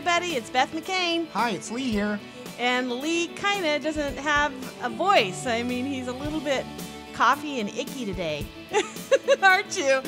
everybody. It's Beth McCain. Hi, it's Lee here. And Lee kind of doesn't have a voice. I mean, he's a little bit coffee and icky today. Aren't you?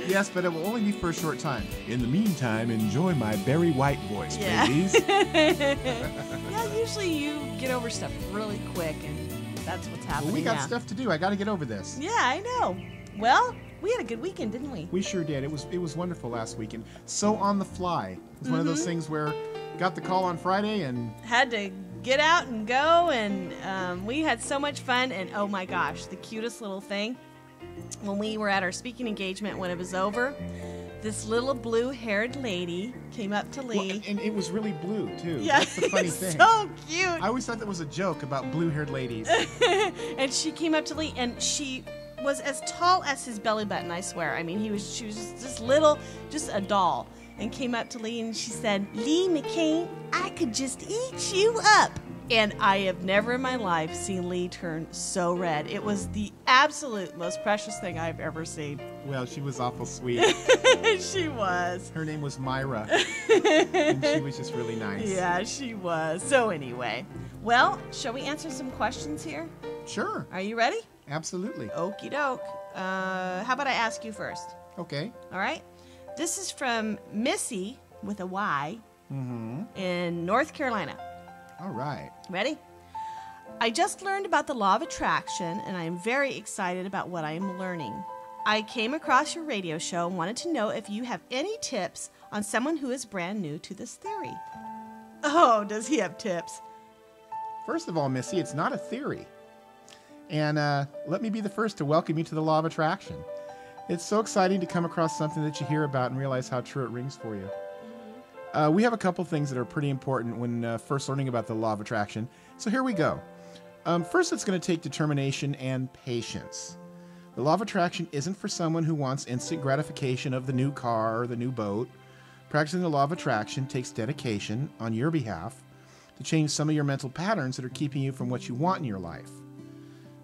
Yes, but it will only be for a short time. In the meantime, enjoy my Barry White voice, please. Yeah, usually you get over stuff really quick, and that's what's happening Well, we got now. stuff to do. I got to get over this. Yeah, I know. Well, we had a good weekend, didn't we? We sure did. It was wonderful last weekend. So on the fly. It was one of those things where got the call on Friday and had to get out and go, and we had so much fun. And oh my gosh, the cutest little thing, when we were at our speaking engagement, when it was over, this little blue-haired lady came up to Lee. Well, and it was really blue too. Yeah, That's the funny thing. So cute. I always thought that was a joke about blue-haired ladies. And she came up to Lee, and she was as tall as his belly button, I swear. I mean, she was just little, just a doll. And came up to Lee and she said, "Lee McCain, I could just eat you up." And I have never in my life seen Lee turn so red. It was the absolute most precious thing I've ever seen. Well, she was awful sweet. She was. Her name was Myra. And she was just really nice. Yeah, she was. So anyway, well, shall we answer some questions here? Sure. Are you ready? Absolutely. Okie doke. How about I ask you first? Okay. All right. This is from Missy with a Y in North Carolina. All right. Ready? I just learned about the law of attraction, and I am very excited about what I am learning. I came across your radio show and wanted to know if you have any tips on someone who is brand new to this theory. Oh, does he have tips? First of all, Missy, it's not a theory. And let me be the first to welcome you to the law of attraction. It's so exciting to come across something that you hear about and realize how true it rings for you. We have a couple things that are pretty important when first learning about the law of attraction. So here we go. First, it's going to take determination and patience. The law of attraction isn't for someone who wants instant gratification of the new car or the new boat. Practicing the law of attraction takes dedication on your behalf to change some of your mental patterns that are keeping you from what you want in your life.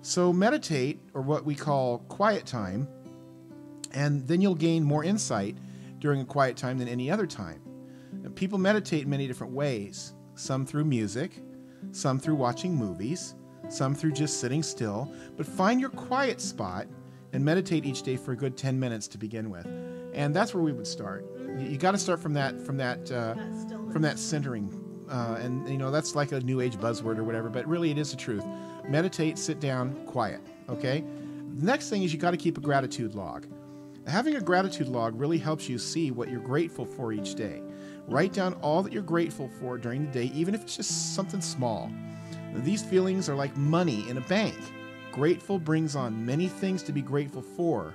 So meditate, or what we call quiet time, and then you'll gain more insight during a quiet time than any other time. Now, people meditate in many different ways, some through music, some through watching movies, some through just sitting still, but find your quiet spot and meditate each day for a good 10 minutes to begin with. And that's where we would start. You got to start from that centering. And you know, that's like a new age buzzword or whatever, but really it is the truth. Meditate, sit down, quiet, okay? The next thing is you got to keep a gratitude log. Having a gratitude log really helps you see what you're grateful for each day. Write down all that you're grateful for during the day, even if it's just something small. Now, these feelings are like money in a bank. Grateful brings on many things to be grateful for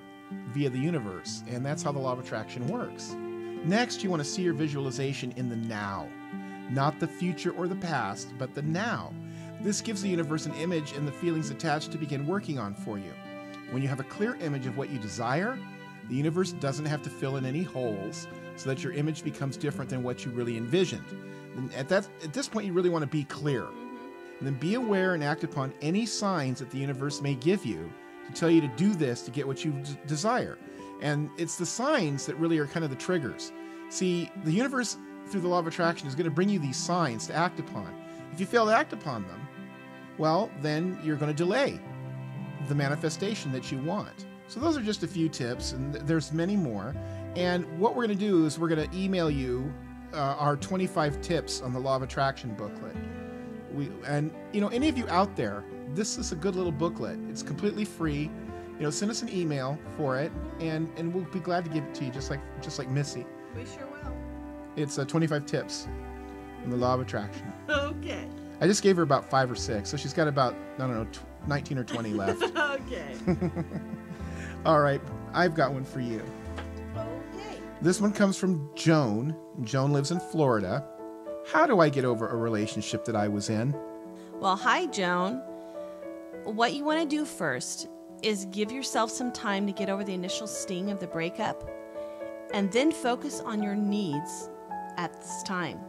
via the universe, and that's how the law of attraction works. Next, you want to see your visualization in the now. Not the future or the past, but the now. This gives the universe an image and the feelings attached to begin working on for you. When you have a clear image of what you desire, the universe doesn't have to fill in any holes so that your image becomes different than what you really envisioned. And at this point, you really want to be clear. And then be aware and act upon any signs that the universe may give you to tell you to do this to get what you desire. And it's the signs that really are kind of the triggers. See, the universe, through the law of attraction, is going to bring you these signs to act upon. If you fail to act upon them, well, then you're going to delay the manifestation that you want. So those are just a few tips, and there's many more. And what we're going to do is we're going to email you our 25 tips on the law of attraction booklet. And you know, any of you out there, this is a good little booklet. It's completely free. You know, send us an email for it, and we'll be glad to give it to you, just like Missy. We sure will. It's 25 tips on the law of attraction. Okay. I just gave her about 5 or 6, so she's got about, I don't know, 19 or 20 left. Okay. All right, I've got one for you. Okay. This one comes from Joan. Joan lives in Florida. How do I get over a relationship that I was in? Well, hi, Joan. What you want to do first is give yourself some time to get over the initial sting of the breakup, and then focus on your needs at this time.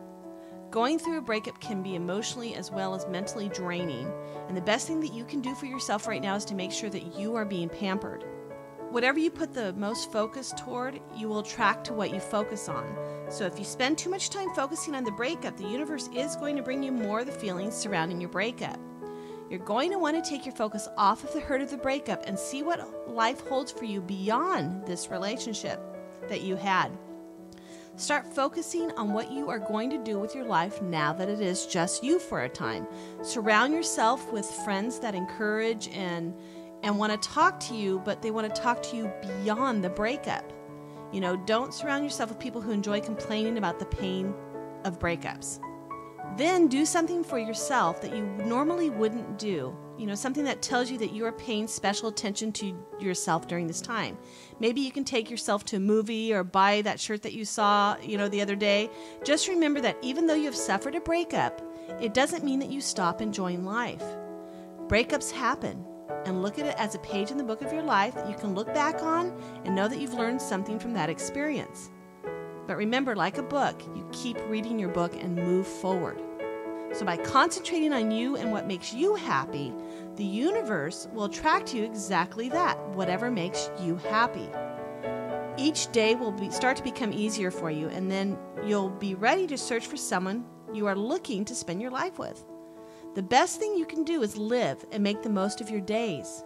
Going through a breakup can be emotionally as well as mentally draining, and the best thing that you can do for yourself right now is to make sure that you are being pampered. whatever you put the most focus toward, you will attract to what you focus on. So if you spend too much time focusing on the breakup, the universe is going to bring you more of the feelings surrounding your breakup. You're going to want to take your focus off of the hurt of the breakup and see what life holds for you beyond this relationship that you had. Start focusing on what you are going to do with your life now that it is just you for a time. Surround yourself with friends that encourage and want to talk to you, but they want to talk to you beyond the breakup. You know, don't surround yourself with people who enjoy complaining about the pain of breakups. Then do something for yourself that you normally wouldn't do. You know, something that tells you that you are paying special attention to yourself during this time. Maybe you can take yourself to a movie or buy that shirt that you saw, the other day. Just remember that even though you have suffered a breakup, it doesn't mean that you stop enjoying life. Breakups happen, and look at it as a page in the book of your life that you can look back on and know that you've learned something from that experience. But remember, like a book, you keep reading your book and move forward. So by concentrating on you and what makes you happy, the universe will attract to you exactly that, whatever makes you happy. Each day will start to become easier for you, and then you'll be ready to search for someone you are looking to spend your life with. The best thing you can do is live and make the most of your days.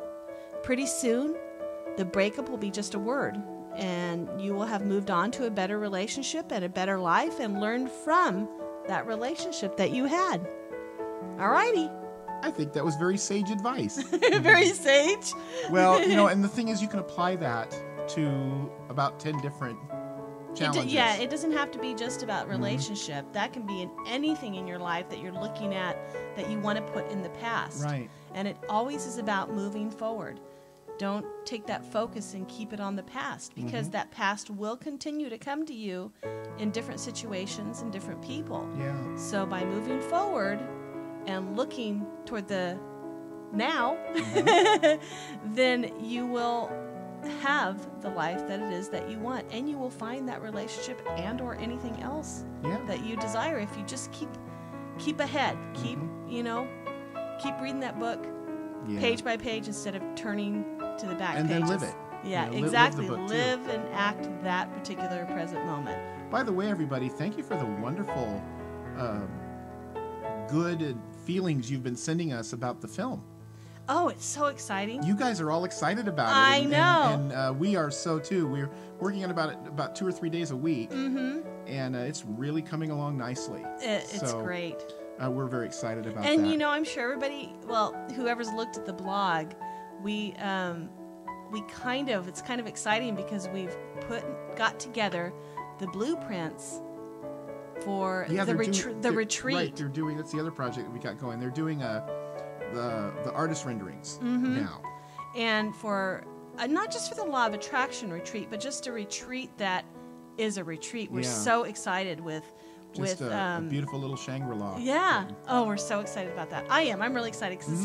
Pretty soon, the breakup will be just a word, and you will have moved on to a better relationship and a better life and learned from that relationship that you had. Alrighty. I think that was very sage advice. Very sage. Well, and the thing is, you can apply that to about 10 different challenges. It doesn't have to be just about relationship. That can be in anything in your life that you're looking at that you want to put in the past. Right. And it always is about moving forward. Don't take that focus and keep it on the past, because that past will continue to come to you in different situations and different people. Yeah. So by moving forward and looking toward the now, then you will have the life that it is that you want, and you will find that relationship and or anything else that you desire if you just keep ahead, keep reading that book page by page instead of turning to the back and pages. then live it. Yeah, exactly. Live and act that particular present moment. By the way, everybody, thank you for the wonderful good feelings you've been sending us about the film. Oh, it's so exciting. You guys are all excited about it. I know. And we are so too. We're working on about 2 or 3 days a week. And it's really coming along nicely. It's great. We're very excited about that. And I'm sure everybody, whoever's looked at the blog, it's kind of exciting because we've got together the blueprints for the retreat. Right, they're doing, that's the other project that we got going. They're doing the artist renderings now. And for, not just for the Law of Attraction retreat, but just a retreat that is a retreat. We're so excited with a beautiful little Shangri-La. Yeah. Oh, we're so excited about that. I am. I'm really excited because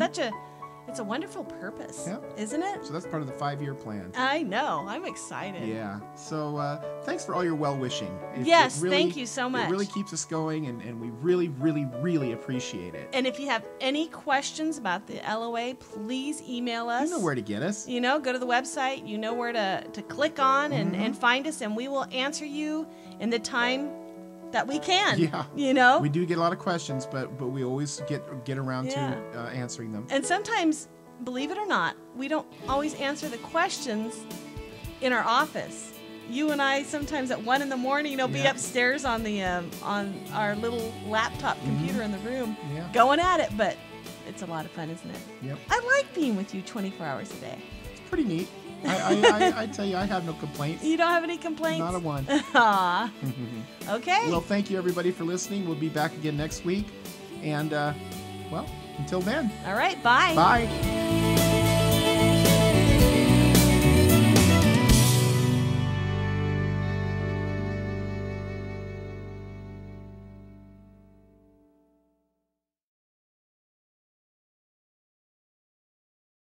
it's a wonderful purpose, isn't it? So that's part of the 5-year plan. I know. I'm excited. Yeah. So thanks for all your well-wishing. Yes, thank you so much. It really keeps us going, and we really, really, really appreciate it. And if you have any questions about the LOA, please email us. You know where to get us. Go to the website. You know where to click on and find us, and we will answer you in the time that we can. Yeah. We do get a lot of questions, but we always get around to answering them. And sometimes, believe it or not, we don't always answer the questions in our office. You and I sometimes at 1 a.m, be upstairs on the on our little laptop computer in the room, going at it. But it's a lot of fun, isn't it? Yep. I like being with you 24 hours a day. It's pretty neat. I tell you, I have no complaints. You don't have any complaints? Not a one. Aw. Okay. Well, thank you, everybody, for listening. We'll be back again next week. And, until then. All right. Bye. Bye.